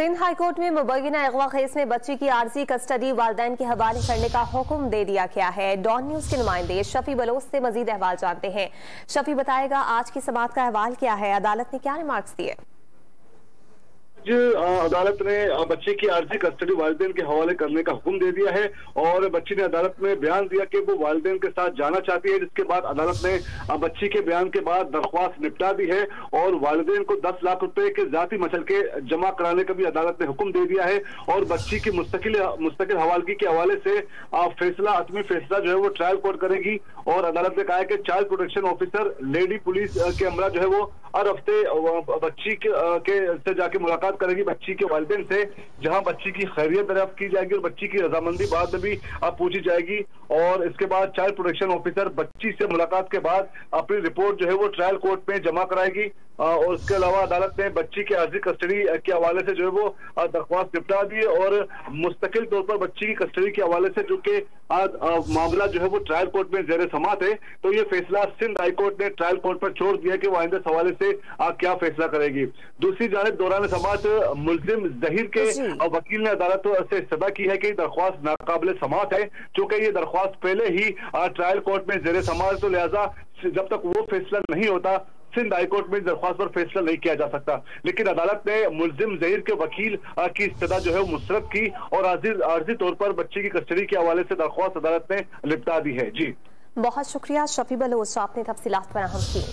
Sindh high court में मुबैना अगवा case में बच्ची की आर्जी कस्टडी वालिदैन के हवाले करने का हुक्म दे दिया गया है। डॉन न्यूज के नुमाइंदे शफी बलोच से मजीद अहवाल जानते हैं। शफी, बताएगा आज की समाअत का अहवाल क्या है, अदालत ने क्या रिमार्क्स दिए? अदालत ने बच्चे की आर्जी कस्टडी वालिदैन के हवाले करने का हुक्म दे दिया है और बच्ची ने अदालत में बयान दिया कि वो वालिदैन के साथ जाना चाहती है, जिसके बाद अदालत ने बच्ची के बयान के बाद दरख्वास्त निपटा दी है और वालिदैन को 10 लाख रुपए के जाती मसलके जमा कराने का भी अदालत ने हुक्म दे दिया है और बच्ची की मुस्तकिल हवालगी के हवाले से आतमी फैसला जो है वो ट्रायल कोर्ट करेगी। और अदालत ने कहा है कि child protection officer lady police के अमला जो है वो हर हफ्ते बच्ची के से जाके मुलाकात करेगी बच्ची के वालिदैन से, जहां बच्ची की खैरियत दरियाफ्त की जाएगी और बच्ची की रजामंदी बाद में भी पूछी जाएगी। और इसके बाद चाइल्ड प्रोटेक्शन ऑफिसर बच्ची से मुलाकात के बाद अपनी रिपोर्ट जो है वो ट्रायल कोर्ट में जमा कराएगी। और उसके अलावा अदालत ने बच्ची के आर्जी कस्टडी के हवाले से जो है वो दरख्वास्त निपटा दी है और मुस्तकिल तौर पर बच्ची की कस्टडी के हवाले से जो कि मामला जो है वो ट्रायल कोर्ट में जेर समाअत है, तो ये फैसला सिंध हाई कोर्ट ने ट्रायल कोर्ट पर छोड़ दिया कि वो आइंदा इस हवाले से क्या फैसला करेगी। दूसरी जानिब दौरान समाअत मुल्जिम जहीर के वकील ने अदालत से इस्तदा की है कि दरख्वास्त नाकाबिल समाअत है, चूंकि ये दरख्वास्त पहले ही ट्रायल कोर्ट में जेर समाअत, तो लिहाजा जब तक वो फैसला नहीं होता सिंध हाईकोर्ट में दरख्वास्त पर फैसला नहीं किया जा सकता। लेकिन अदालत ने मुल्जिम जहीर के वकील की इस्तदा जो है वो मुस्तरद की और आर्जी तौर पर बच्ची की कस्टडी के हवाले से दरख्वास्त अदालत ने निपटा दी है। जी, बहुत शुक्रिया शफी बलोच, आपने तफसीलात फराहम की।